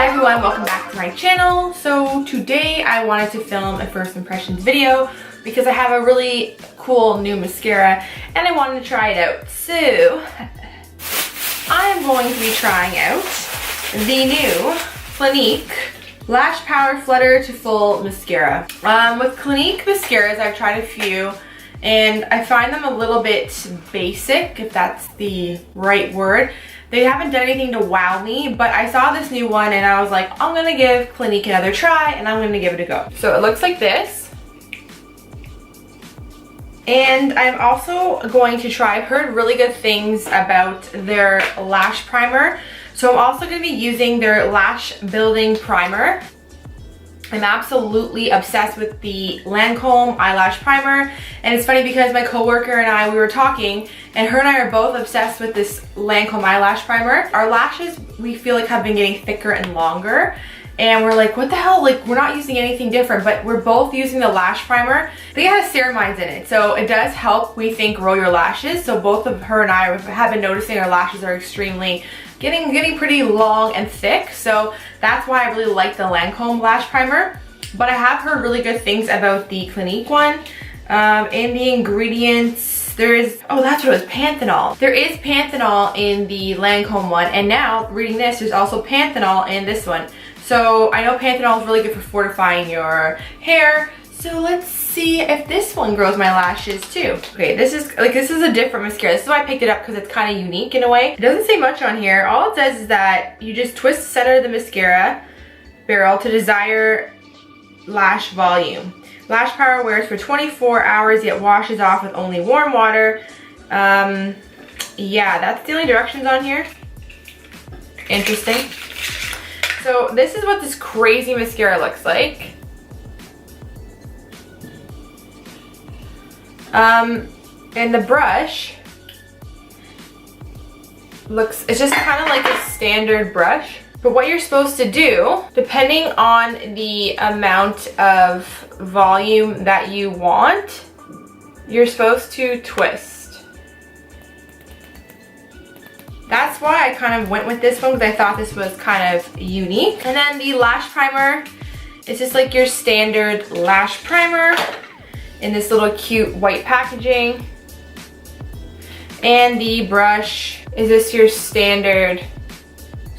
Hi everyone, welcome back to my channel. So today I wanted to film a first impressions video because I have a really cool new mascara and I wanted to try it out. So I am going to be trying out the new Clinique Lash Flutter to Full Mascara. With Clinique mascaras, I've tried a few and I find them a little bit basic, if that's the right word. They haven't done anything to wow me, but I saw this new one and I was like, I'm gonna give Clinique another try and I'm gonna give it a go. So it looks like this. And I'm also going to try, I've heard really good things about their lash primer. So I'm also gonna be using their lash building primer. I'm absolutely obsessed with the Lancome eyelash primer, and it's funny because my coworker and I, we were talking and her and I are both obsessed with this Lancome eyelash primer. Our lashes, we feel like, have been getting thicker and longer, and we're like, what the hell, like we're not using anything different, but we're both using the lash primer. I think it has ceramides in it, so it does help, we think, grow your lashes. So both of her and I have been noticing our lashes are extremely getting pretty long and thick, so that's why I really like the Lancome lash primer. But I have heard really good things about the Clinique one. In the ingredients, there is, oh, that's what it was, panthenol. There is panthenol in the Lancome one, and now reading this, there's also panthenol in this one. So I know panthenol is really good for fortifying your hair. So let's see if this one grows my lashes too. Okay, this is a different mascara. This is why I picked it up, because it's kind of unique in a way. It doesn't say much on here. All it says is that you just twist the center of the mascara barrel to desired lash volume. Lash power wears for 24 hours yet washes off with only warm water. Yeah, that's the only directions on here. Interesting. So this is what this crazy mascara looks like. And the brush looks, it's just kind of like a standard brush. But what you're supposed to do, depending on the amount of volume that you want, you're supposed to twist. That's why I kind of went with this one, because I thought this was kind of unique. And then the lash primer, it's just like your standard lash primer in this little cute white packaging. And the brush is just your standard.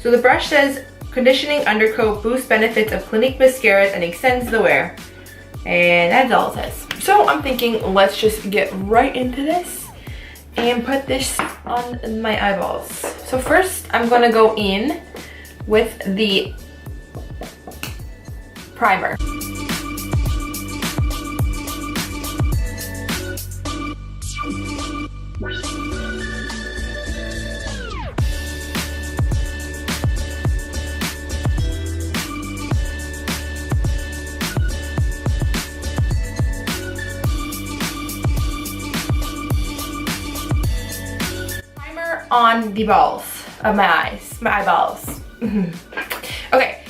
So the brush says, conditioning undercoat boosts benefits of Clinique mascaras and extends the wear. And that's all it says. So I'm thinking, let's just get right into this and put this on my eyeballs. So first I'm gonna go in with the primer. On the balls of my eyes, my eyeballs. Okay,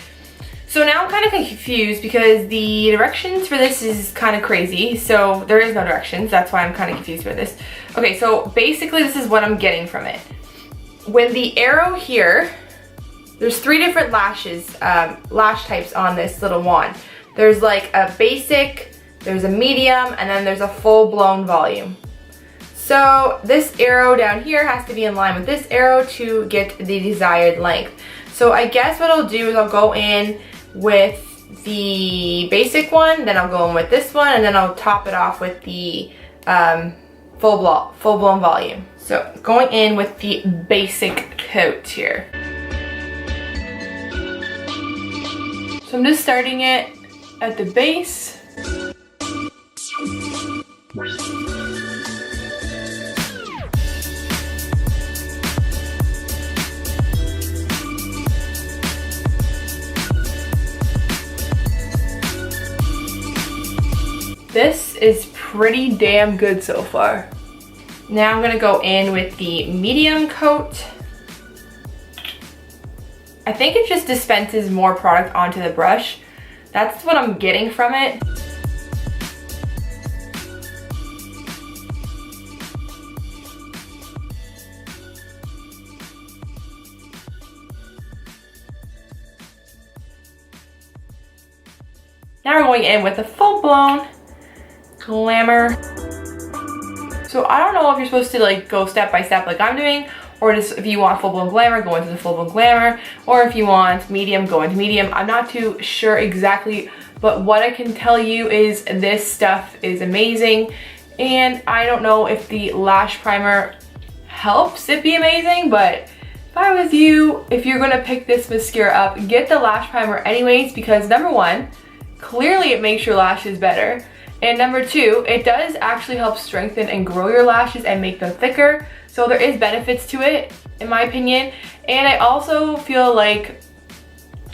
so now I'm kind of confused because the directions for this is kind of crazy. So there is no directions, that's why I'm kind of confused with this. Okay, so basically this is what I'm getting from it. When the arrow here, there's 3 different lashes, lash types on this little wand. There's like a basic, there's a medium, and then there's a full-blown volume. So this arrow down here has to be in line with this arrow to get the desired length. So I guess what I'll do is I'll go in with the basic one, then I'll go in with this one, and then I'll top it off with the full-blown volume. So going in with the basic coat here. So I'm just starting it at the base. This is pretty damn good so far. Now I'm gonna go in with the medium coat. I think it just dispenses more product onto the brush. That's what I'm getting from it. Now we're going in with a full-blown Glamour. So I don't know if you're supposed to like go step by step like I'm doing, or just if you want full-blown Glamour, go into the full-blown Glamour, or if you want medium, go into medium. I'm not too sure exactly, but what I can tell you is this stuff is amazing, and I don't know if the Lash Primer helps it be amazing, but if I was you, if you're gonna pick this mascara up, get the Lash Primer anyways, because number one, clearly it makes your lashes better. And number two, it does actually help strengthen and grow your lashes and make them thicker. So there is benefits to it, in my opinion. And I also feel like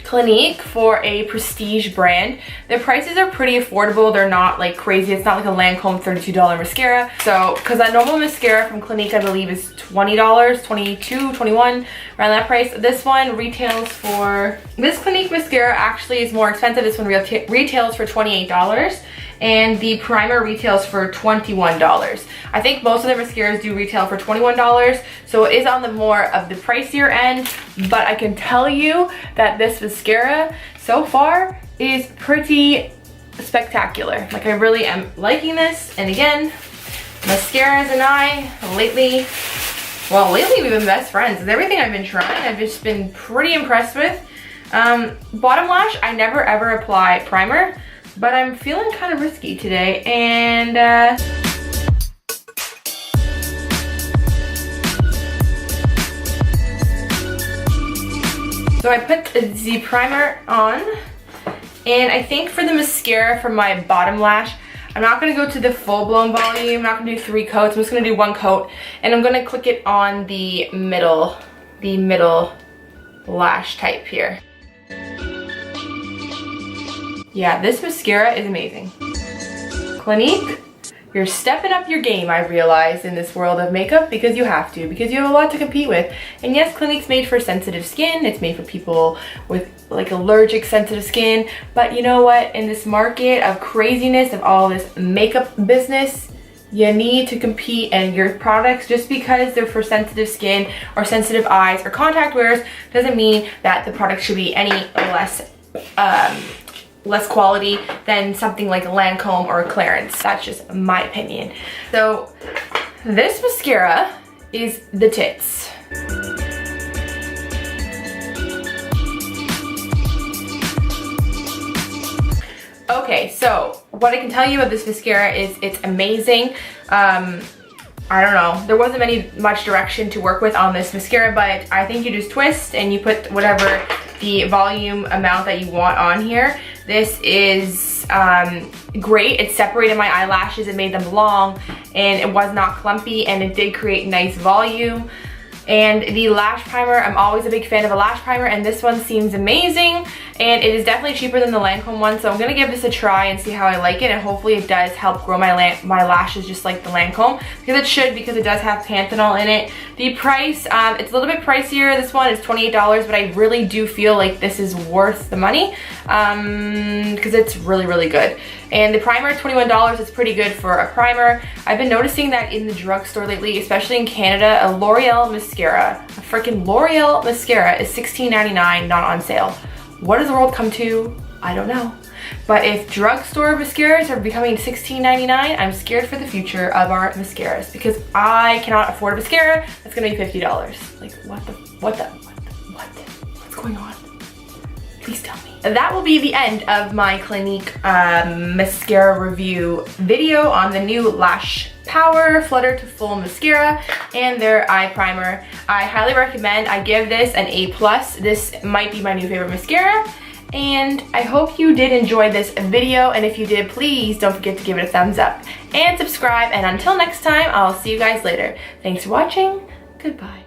Clinique, for a prestige brand, their prices are pretty affordable. They're not like crazy. It's not like a Lancome $32 mascara. So, because a normal mascara from Clinique, I believe, is $20, $22, $21, around that price. This one retails for, this Clinique mascara actually is more expensive. This one retails for $28. And the primer retails for $21. I think most of their mascaras do retail for $21, so it is on the more of the pricier end, but I can tell you that this mascara so far is pretty spectacular. Like, I really am liking this. And again, mascaras and I lately we've been best friends. With everything I've been trying, I've just been pretty impressed with. Bottom lash, I never ever apply primer, but I'm feeling kind of risky today, and so I put the primer on, and I think for the mascara for my bottom lash, I'm not gonna go to the full-blown volume. I'm not gonna do 3 coats. I'm just gonna do 1 coat, and I'm gonna click it on the middle lash type here. Yeah, this mascara is amazing. Clinique, you're stepping up your game, I realize, in this world of makeup, because you have to, because you have a lot to compete with. And yes, Clinique's made for sensitive skin. It's made for people with like allergic sensitive skin. But you know what? In this market of craziness, of all this makeup business, you need to compete, and your products, just because they're for sensitive skin or sensitive eyes or contact wearers, doesn't mean that the product should be any less quality than something like Lancome or Clarins. That's just my opinion. So this mascara is the tits. Okay, so what I can tell you about this mascara is it's amazing. I don't know, there wasn't much direction to work with on this mascara, but I think you just twist and you put whatever the volume amount that you want on here. This is great. It separated my eyelashes, it made them long, and it was not clumpy, and it did create nice volume. And the lash primer, I'm always a big fan of a lash primer, and this one seems amazing, and it is definitely cheaper than the Lancome one, so I'm gonna give this a try and see how I like it, and hopefully it does help grow my lashes just like the Lancome, because it should, because it does have panthenol in it. The price, it's a little bit pricier. This one is $28, but I really do feel like this is worth the money, because it's really, really good. And the primer, $21, is pretty good for a primer. I've been noticing that in the drugstore lately, especially in Canada, a L'Oreal mascara, a freaking L'Oreal mascara is $16.99, not on sale. What does the world come to? I don't know. But if drugstore mascaras are becoming $16.99, I'm scared for the future of our mascaras, because I cannot afford a mascara that's gonna be $50. Like, what's going on? Please tell me. That will be the end of my Clinique mascara review video on the new Lash Power Flutter to Full Mascara and their eye primer. I highly recommend. I give this an A+. This might be my new favorite mascara. And I hope you did enjoy this video, and if you did, please don't forget to give it a thumbs up and subscribe, and until next time, I'll see you guys later. Thanks for watching. Goodbye.